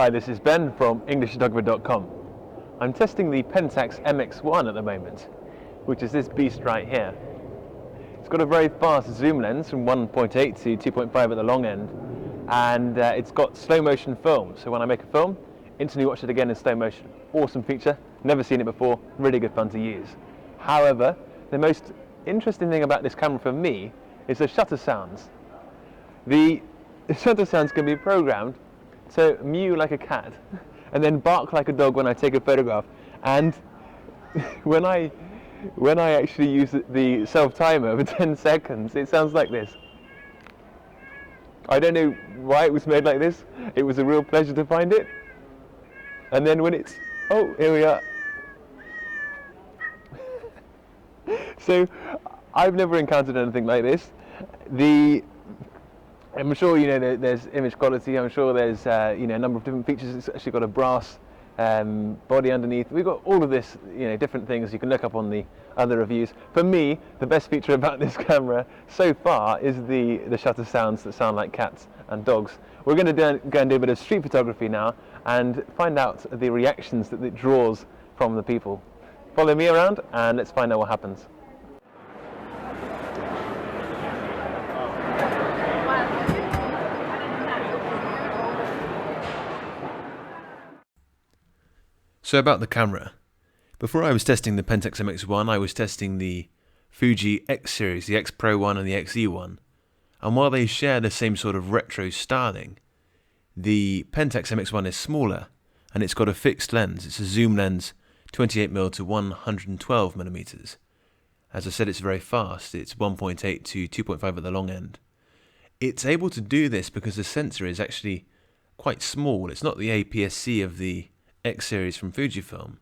Hi, this is Ben from EnglishPhotographer.com. I'm testing the Pentax MX1 at the moment, which is this beast right here. It's got a very fast zoom lens from 1.8 to 2.5 at the long end, and it's got slow motion film, so when I make a film, instantly watch it again in slow motion. Awesome feature, never seen it before, really good fun to use. However, the most interesting thing about this camera for me is the shutter sounds. The shutter sounds can be programmed to mew like a cat and then bark like a dog when I take a photograph. And when I actually use the self timer for 10 seconds, it sounds like this. I don't know why it was made like this. It was a real pleasure to find it. And then when it's, oh, here we are. So I've never encountered anything like this. I'm sure you know there's image quality. I'm sure there's a number of different features. It's actually got a brass body underneath. We've got all of this, different things you can look up on the other reviews. For me, the best feature about this camera so far is the shutter sounds that sound like cats and dogs. We're going to go and do a bit of street photography now and find out the reactions that it draws from the people. Follow me around and let's find out what happens. So about the camera. Before I was testing the Pentax MX1, I was testing the Fuji X series, the X Pro 1 and the XE1. And while they share the same sort of retro styling, the Pentax MX1 is smaller and it's got a fixed lens. It's a zoom lens, 28mm to 112mm. As I said, it's very fast. It's 1.8 to 2.5 at the long end. It's able to do this because the sensor is actually quite small. It's not the APSc of the X series from Fujifilm,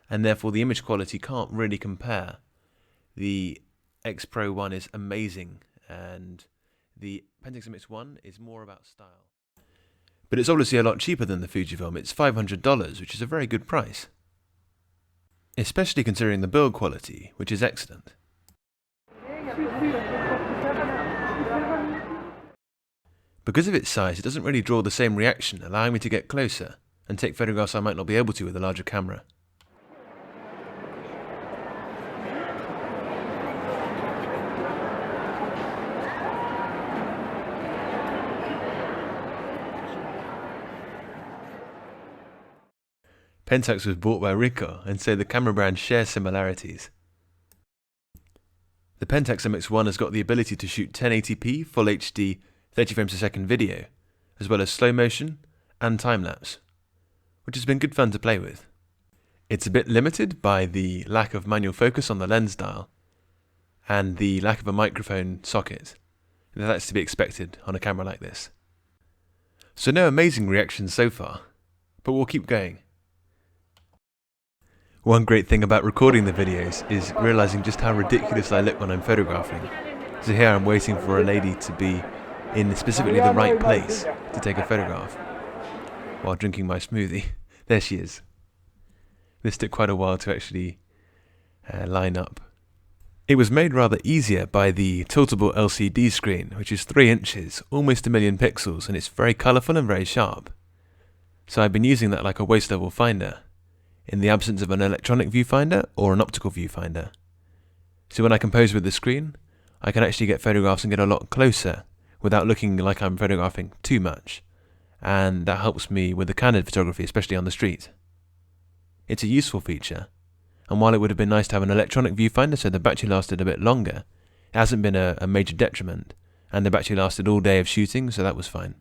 and therefore the image quality can't really compare. The X Pro 1 is amazing, and the Pentax MX1 is more about style. But it's obviously a lot cheaper than the Fujifilm. It's $500, which is a very good price, especially considering the build quality, which is excellent. Because of its size, it doesn't really draw the same reaction, allowing me to get closer and take photographs I might not be able to with a larger camera. Pentax was bought by Ricoh, and so the camera brands share similarities. The Pentax MX1 has got the ability to shoot 1080p, Full HD, 30 frames per second video, as well as slow motion and time-lapse, which has been good fun to play with. It's a bit limited by the lack of manual focus on the lens dial and the lack of a microphone socket. That's to be expected on a camera like this. So no amazing reactions so far, but we'll keep going. One great thing about recording the videos is realizing just how ridiculous I look when I'm photographing. So here I'm waiting for a lady to be in specifically the right place to take a photograph while drinking my smoothie. There she is. This took quite a while to actually line up. It was made rather easier by the tiltable LCD screen, which is 3 inches, almost 1,000,000 pixels, and it's very colourful and very sharp. So I've been using that like a waist level finder, in the absence of an electronic viewfinder or an optical viewfinder. So when I compose with the screen, I can actually get photographs and get a lot closer without looking like I'm photographing too much. And that helps me with the candid photography, especially on the street. It's a useful feature, and while it would have been nice to have an electronic viewfinder so the battery lasted a bit longer, it hasn't been a major detriment, and the battery lasted all day of shooting, so that was fine.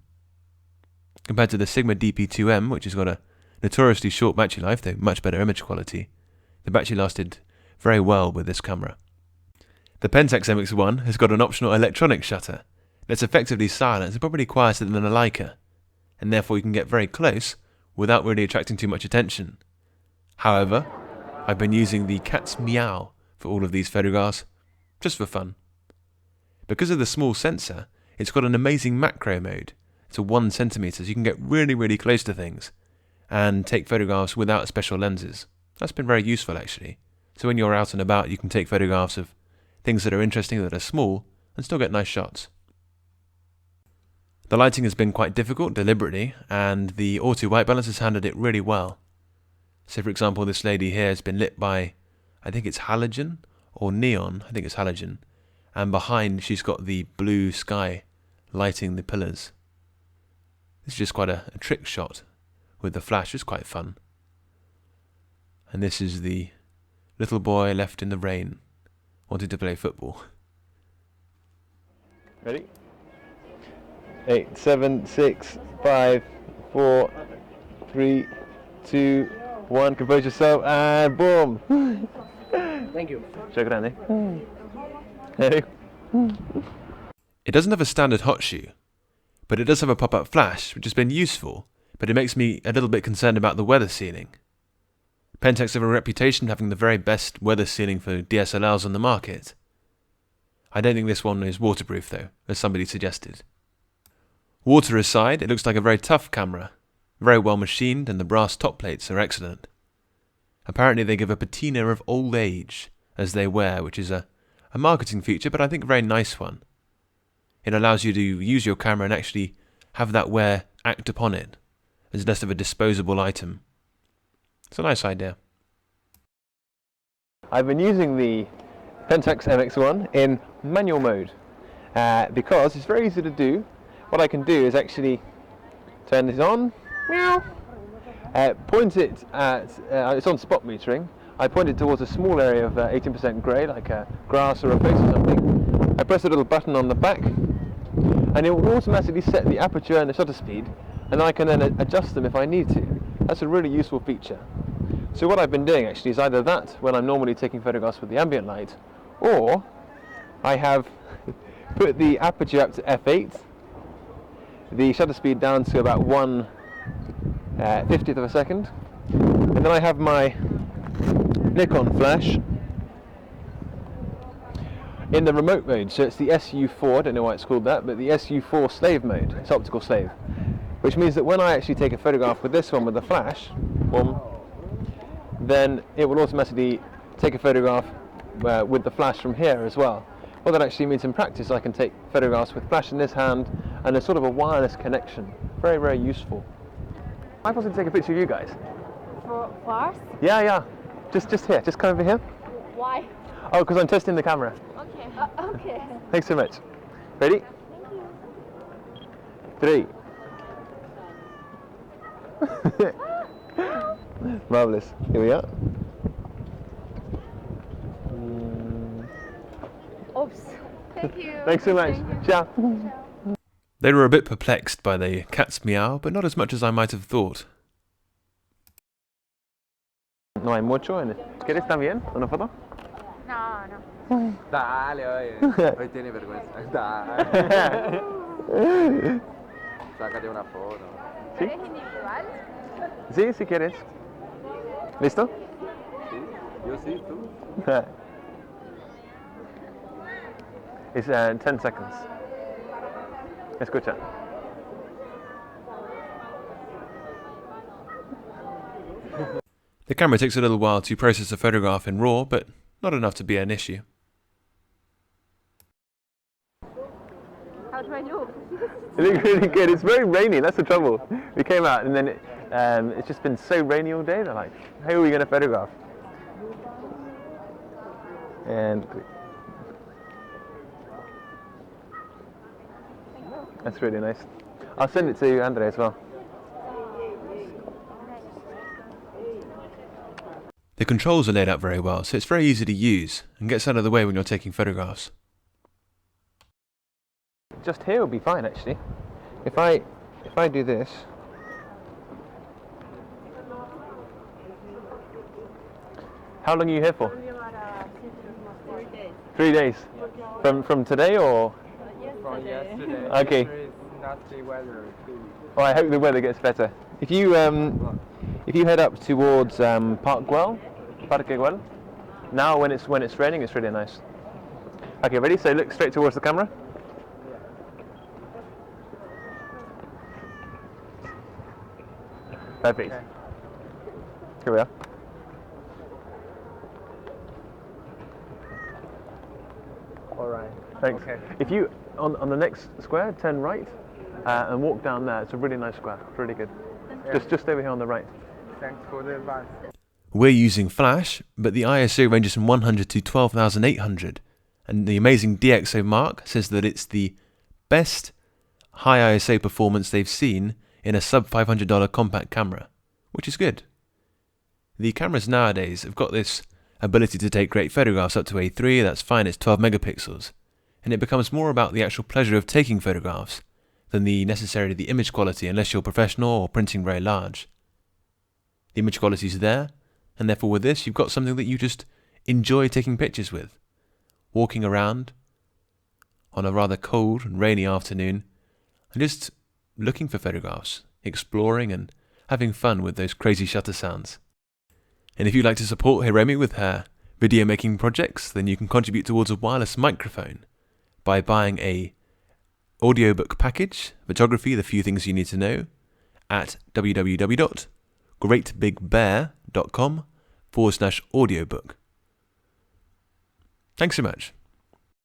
Compared to the Sigma DP2M, which has got a notoriously short battery life, though much better image quality, the battery lasted very well with this camera. The Pentax MX1 has got an optional electronic shutter that's effectively silent and probably quieter than a Leica, and therefore you can get very close without really attracting too much attention. However, I've been using the cat's Miaow for all of these photographs, just for fun. Because of the small sensor, it's got an amazing macro mode to 1 centimeter, so you can get really close to things and take photographs without special lenses. That's been very useful actually. So when you're out and about, you can take photographs of things that are interesting, that are small, and still get nice shots. The lighting has been quite difficult deliberately, and the auto white balance has handled it really well. So for example, this lady here has been lit by, I think it's halogen or neon, I think it's halogen, and behind she's got the blue sky lighting the pillars. This is just quite a trick shot with the flash. It's quite fun. And this is the little boy left in the rain wanting to play football. Ready? 8, 7, 6, 5, 4, 3, 2, 1. Compose yourself and boom. Thank you. Shukran. Hey. It doesn't have a standard hot shoe, but it does have a pop-up flash, which has been useful, but it makes me a little bit concerned about the weather sealing. Pentax have a reputation having the very best weather sealing for dSLRs on the market. I don't think this one is waterproof though, as somebody suggested. Water aside, it looks like a very tough camera, very well machined, and the brass top plates are excellent. Apparently they give a patina of old age as they wear, which is a marketing feature, but I think a very nice one. It allows you to use your camera and actually have that wear act upon it, as less of a disposable item. It's a nice idea. I've been using the Pentax MX1 in manual mode because it's very easy to do. What I can do is actually turn this on, meow, point it at, it's on spot metering, I point it towards a small area of 18% grey, like a grass or a face or something. I press a little button on the back and it will automatically set the aperture and the shutter speed, and I can then adjust them if I need to. That's a really useful feature. So what I've been doing actually is either that when I'm normally taking photographs with the ambient light, or I have put the aperture up to f8, the shutter speed down to about 1/50th of a second, and then I have my Nikon flash in the remote mode, so it's the SU4, I don't know why it's called that, but the SU4 slave mode, it's optical slave, which means that when I actually take a photograph with this one with the flash, boom, then it will automatically take a photograph with the flash from here as well. What that actually means in practice, I can take photographs with flash in this hand and a sort of a wireless connection. Very, very useful. I wanted to take a picture of you guys. For us? Yeah. Just here, just come over here. Why? Oh, because I'm testing the camera. Okay. Okay. Thanks so much. Ready? Thank you. 3. Marvelous. Here we are. Oops. Thank you. Thanks so much. Ciao. They were a bit perplexed by the cat's meow, but not as much as I might have thought. No hay mucho en ¿Quieres también una foto? No. Dale, oye. Hoy tiene vergüenza. Dale. Sácate una foto. ¿Sí? ¿Eres individual? Sí, si quieres. ¿Listo? Sí, yo sí, tú. It's 10 seconds. Escucha. The camera takes a little while to process a photograph in RAW, but not enough to be an issue. How do I look? It looks really good. It's very rainy, that's the trouble. We came out and then it's just been so rainy all day. They're like, hey, are we going to photograph? And that's really nice. I'll send it to Andre as well. The controls are laid out very well, so it's very easy to use and gets out of the way when you're taking photographs. Just here will be fine actually. If I do this, how long are you here for? 3 days. 3 days. From today or? From yesterday. Okay. It's nasty weather too. Well, I hope the weather gets better. If you head up towards Parque Güell, now when it's raining, it's really nice. Okay, ready? So look straight towards the camera. Perfect. Okay. Here we are. All right. Thanks. Okay. If you on the next square, turn right. and walk down there. It's a really nice square, really good. Just over here on the right. Thanks for the advice. We're using flash, but the ISO ranges from 100 to 12,800, and the amazing DxO Mark says that it's the best high ISO performance they've seen in a sub $500 compact camera, which is good. The cameras nowadays have got this ability to take great photographs up to A3, that's fine, it's 12 megapixels, and it becomes more about the actual pleasure of taking photographs than necessarily the image quality, unless you're professional or printing very large. The image quality is there, and therefore with this you've got something that you just enjoy taking pictures with, walking around on a rather cold and rainy afternoon and just looking for photographs, exploring and having fun with those crazy shutter sounds. And if you'd like to support Hiromi with her video making projects, then you can contribute towards a wireless microphone by buying a audiobook package, photography, the few things you need to know, at www.greatbigbear.com/audiobook. Thanks so much.